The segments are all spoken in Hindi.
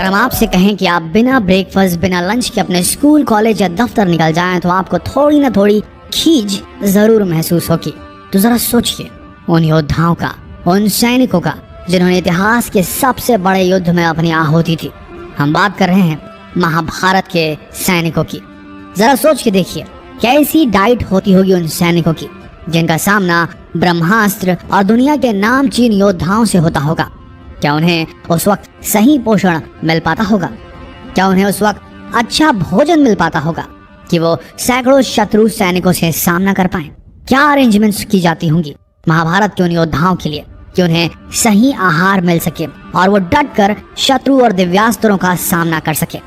अगर हम आपसे कहें कि आप बिना ब्रेकफास्ट बिना लंच के अपने स्कूल कॉलेज या दफ्तर निकल जाएं तो आपको थोड़ी ना थोड़ी खींच जरूर महसूस होगी। तो जरा सोचिए उन योद्धाओं का, उन सैनिकों का जिन्होंने इतिहास के सबसे बड़े युद्ध में अपनी आहुति दी। हम बात कर रहे हैं महाभारत के सैनिकों की। जरा सोच के देखिए कैसी डाइट होती होगी उन सैनिकों की जिनका सामना ब्रह्मास्त्र और दुनिया के नामचीन योद्धाओं से होता होगा। क्या उन्हें उस वक्त सही पोषण मिल पाता होगा? क्या उन्हें उस वक्त अच्छा भोजन मिल पाता होगा कि वो सैकड़ों शत्रु सैनिकों से सामना कर पाएं? क्या अरेंजमेंट्स की जाती होंगी महाभारत के उन योद्धाओं के लिए कि उन्हें सही आहार मिल सके और वो डट कर शत्रु और दिव्यास्त्रों का सामना कर सके।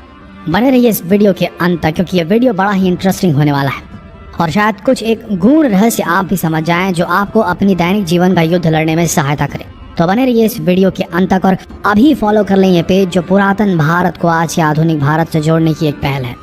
बने रहिए इस वीडियो के अंत तक क्योंकि ये वीडियो बड़ा ही इंटरेस्टिंग होने वाला है और शायद कुछ एक गूढ़ रहस्य आप भी समझ जाएं जो आपको अपनी दैनिक जीवन का युद्ध लड़ने में सहायता करे। तो बने रहिए इस वीडियो के अंत तक और अभी फॉलो कर लें ये पेज जो पुरातन भारत को आज के आधुनिक भारत से जोड़ने की एक पहल है।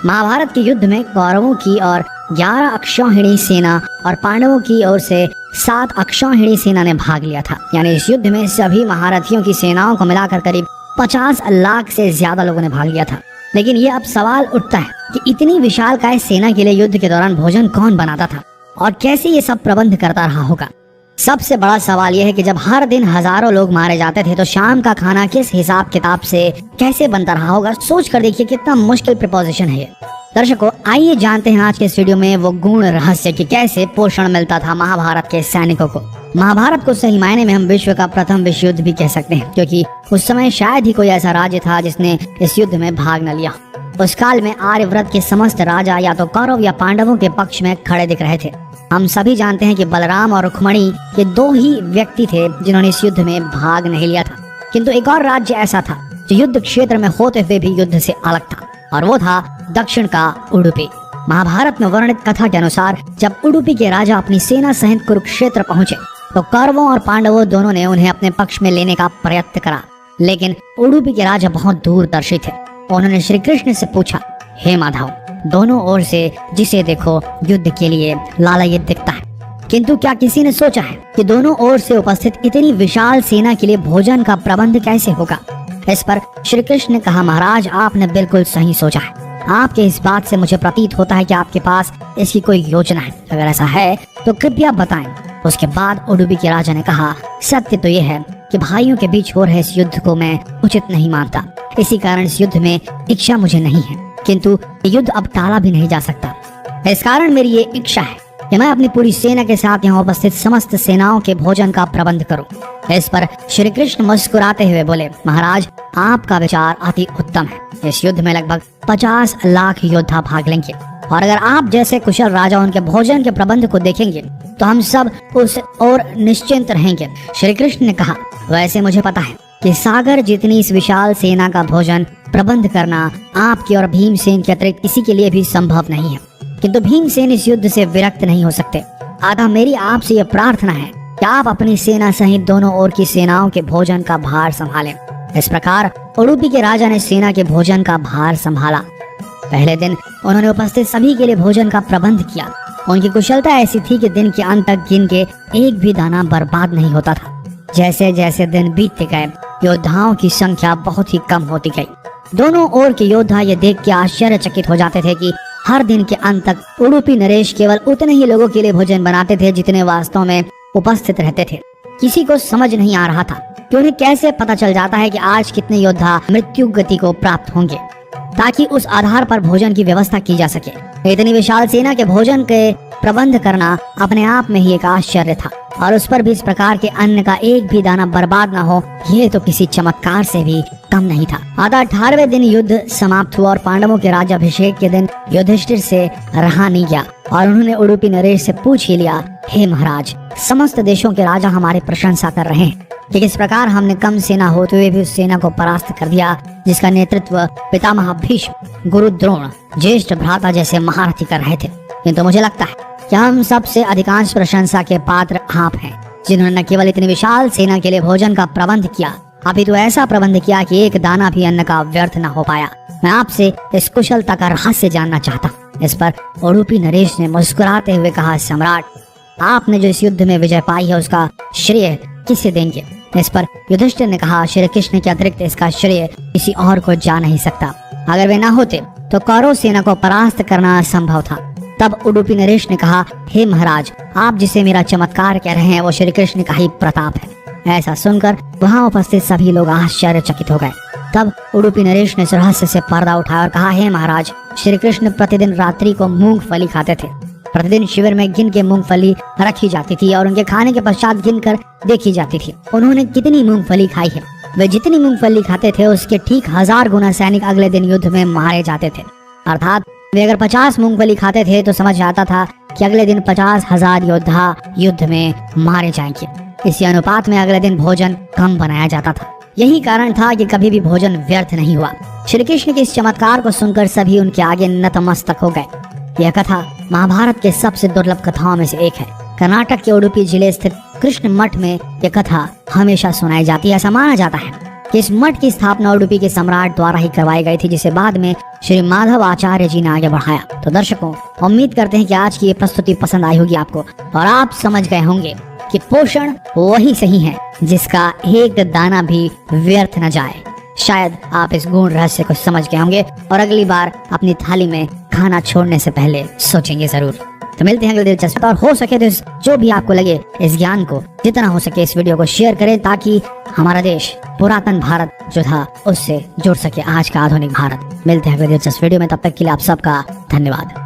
महाभारत के युद्ध में कौरवों की और 11 अक्षौहिणी सेना और पांडवों की ओर से 7 अक्षौहिणी सेना ने भाग लिया था। यानी इस युद्ध में सभी महारथियों की सेनाओं को मिलाकर करीब 50 लाख से ज्यादा लोगों ने भाग लिया था। लेकिन ये अब सवाल उठता है कि इतनी विशालकाय सेना के लिए युद्ध के दौरान भोजन कौन बनाता था और कैसे ये सब प्रबंध करता रहा होगा। सबसे बड़ा सवाल यह है कि जब हर दिन हजारों लोग मारे जाते थे तो शाम का खाना किस हिसाब किताब से कैसे बनता रहा होगा। सोच कर देखिए कितना मुश्किल प्रिपोजिशन है ये। दर्शकों आइए जानते हैं आज के इस वीडियो में वो गूढ़ रहस्य कि कैसे पोषण मिलता था महाभारत के सैनिकों को। महाभारत को सही मायने में हम विश्व का प्रथम विश्व युद्ध भी कह सकते हैं क्योंकि उस समय शायद ही कोई ऐसा राज्य था जिसने इस युद्ध में भाग न लिया। उस काल में आर्यव्रत के समस्त राजा या तो कौरव या पांडवों के पक्ष में खड़े दिख रहे थे। हम सभी जानते हैं कि बलराम और रुक्मणी ये 2 ही व्यक्ति थे जिन्होंने इस युद्ध में भाग नहीं लिया था। किंतु एक और राज्य ऐसा था जो युद्ध क्षेत्र में होते हुए भी युद्ध से अलग था और वो था दक्षिण का उडुपी। महाभारत में वर्णित कथा के अनुसार जब उडुपी के राजा अपनी सेना सहित कुरुक्षेत्र पहुंचे तो कौरवों और पांडवों दोनों ने उन्हें अपने पक्ष में लेने का प्रयत्न करा। लेकिन उडुपी के राजा बहुत दूरदर्शी थे। उन्होंने श्री कृष्ण से पूछा, हे माधव, दोनों ओर से जिसे देखो युद्ध के लिए लालायित दिखता है, किंतु क्या किसी ने सोचा है कि दोनों ओर से उपस्थित इतनी विशाल सेना के लिए भोजन का प्रबंध कैसे होगा? इस पर श्री कृष्ण ने कहा, महाराज आपने बिल्कुल सही सोचा है। आपके इस बात से मुझे प्रतीत होता है कि आपके पास इसकी कोई योजना है। अगर ऐसा है तो कृपया बताएं। उसके बाद उडुपी के राजा ने कहा, सत्य तो यह है कि भाइयों के बीच हो रहे इस युद्ध को मैं उचित नहीं मानता। इसी कारण इस युद्ध में इच्छा मुझे नहीं है, किंतु युद्ध अब टाला भी नहीं जा सकता। इस कारण मेरी ये इच्छा है कि मैं अपनी पूरी सेना के साथ यहाँ उपस्थित समस्त सेनाओं के भोजन का प्रबंध करूं। इस पर श्री कृष्ण मुस्कुराते हुए बोले, महाराज आपका विचार अति उत्तम है। इस युद्ध में लगभग 50 लाख योद्धा भाग लेंगे और अगर आप जैसे कुशल राजा उनके भोजन के प्रबंध को देखेंगे तो हम सब उस और निश्चिंत रहेंगे। श्री कृष्ण ने कहा, वैसे मुझे पता है कि सागर जितनी इस विशाल सेना का भोजन प्रबंध करना आपके और भीमसेन के अतिरिक्त किसी के लिए भी संभव नहीं है, किंतु भीमसेन इस युद्ध से विरक्त नहीं हो सकते। अतः मेरी आपसे यह प्रार्थना है कि आप अपनी सेना सहित दोनों ओर की सेनाओं के भोजन का भार संभालें। इस प्रकार उडुपी के राजा ने सेना के भोजन का भार संभाला। पहले दिन उन्होंने उपस्थित सभी के लिए भोजन का प्रबंध किया। उनकी कुशलता ऐसी थी कि दिन के अंत तक गिन के एक भी दाना बर्बाद नहीं होता था। जैसे जैसे दिन बीतते गए योद्धाओं की संख्या बहुत ही कम होती गई। दोनों ओर के योद्धा ये देख के आश्चर्यचकित हो जाते थे कि हर दिन के अंत तक उडुपी नरेश केवल उतने ही लोगों के लिए भोजन बनाते थे जितने वास्तव में उपस्थित रहते थे। किसी को समझ नहीं आ रहा था कि उन्हें कैसे पता चल जाता है कि आज कितने योद्धा मृत्यु गति को प्राप्त होंगे, ताकि उस आधार पर भोजन की व्यवस्था की जा सके। इतनी विशाल सेना के भोजन के प्रबंध करना अपने आप में ही एक आश्चर्य था और उस पर भी इस प्रकार के अन्न का एक भी दाना बर्बाद न हो, ये तो किसी चमत्कार से भी कम नहीं था। अतः 18वें दिन युद्ध समाप्त हुआ और पांडवों के राज्याभिषेक के दिन युधिष्ठिर से रहा नहीं गया और उन्होंने उडुपी नरेश से पूछ ही लिया, हे महाराज, समस्त देशों के राजा हमारी प्रशंसा कर रहे हैं कि किस प्रकार हमने कम सेना होते हुए भी उस सेना को परास्त कर दिया जिसका नेतृत्व पितामह भीष्म, गुरु द्रोण, ज्येष्ठ भ्राता जैसे महारथी कर रहे थे। किंतु मुझे लगता है कि हम सबसे अधिकांश प्रशंसा के पात्र आप हैं, जिन्होंने न केवल इतनी विशाल सेना के लिए भोजन का प्रबंध किया, अभी तो ऐसा प्रबंध किया कि एक दाना भी अन्न का व्यर्थ न हो पाया। मैं आपसे इस कुशलता का रहस्य जानना चाहता हूँ। इस पर उडुपी नरेश ने मुस्कुराते हुए कहा, सम्राट, आपने जो इस युद्ध में विजय पाई है उसका श्रेय किसे देंगे? इस पर युधिष्ठिर ने कहा, श्री कृष्ण के अतिरिक्त इसका श्रेय किसी और को जा नहीं सकता। अगर वे ना होते तो कौरव सेना को परास्त करना असंभव था। तब उडुपी नरेश ने कहा, हे महाराज, आप जिसे मेरा चमत्कार कह रहे हैं वो श्री कृष्ण का ही प्रताप है। ऐसा सुनकर वहां उपस्थित सभी लोग आश्चर्यचकित हो गए। तब उडुपी नरेश ने रहस्य से पर्दा उठाया और कहा, हे महाराज, श्री कृष्ण प्रतिदिन रात्रि को मूंगफली खाते थे। प्रतिदिन शिविर में गिन के मूंगफली रखी जाती थी और उनके खाने के पश्चात गिनकर देखी जाती थी उन्होंने कितनी मूंगफली खाई है। वे जितनी मूंगफली खाते थे उसके ठीक 1000 गुना सैनिक अगले दिन युद्ध में मारे जाते थे। अर्थात वे अगर 50 मूंगफली खाते थे तो समझ आता था कि अगले दिन 50,000 योद्धा युद्ध में मारे जाएंगे। इसी अनुपात में अगले दिन भोजन कम बनाया जाता था। यही कारण था कि कभी भी भोजन व्यर्थ नहीं हुआ। श्री कृष्ण के इस चमत्कार को सुनकर सभी उनके आगे नतमस्तक हो गए। यह कथा महाभारत के सबसे दुर्लभ कथाओं में से एक है। कर्नाटक के उडुपी जिले स्थित कृष्ण मठ में यह कथा हमेशा सुनाई जाती है। ऐसा माना जाता है कि इस मठ की स्थापना उडुपी के सम्राट द्वारा ही करवाई गई थी, जिसे बाद में श्री माधव आचार्य जी ने आगे बढ़ाया। तो दर्शकों, उम्मीद करते हैं कि आज की ये प्रस्तुति पसंद आई होगी आपको और आप समझ गए होंगे कि पोषण वही सही है जिसका एक दाना भी व्यर्थ न जाए। शायद आप इस गूढ़ रहस्य को समझ गए होंगे और अगली बार अपनी थाली में खाना छोड़ने से पहले सोचेंगे जरूर। तो मिलते हैं अगले दिलचस्प, और हो सके तो जो भी आपको लगे इस ज्ञान को जितना हो सके इस वीडियो को शेयर करें ताकि हमारा देश पुरातन भारत जो था उससे जुड़ सके आज का आधुनिक भारत। मिलते हैं अगले दिलचस्प वीडियो में, तब तक के लिए आप सबका धन्यवाद।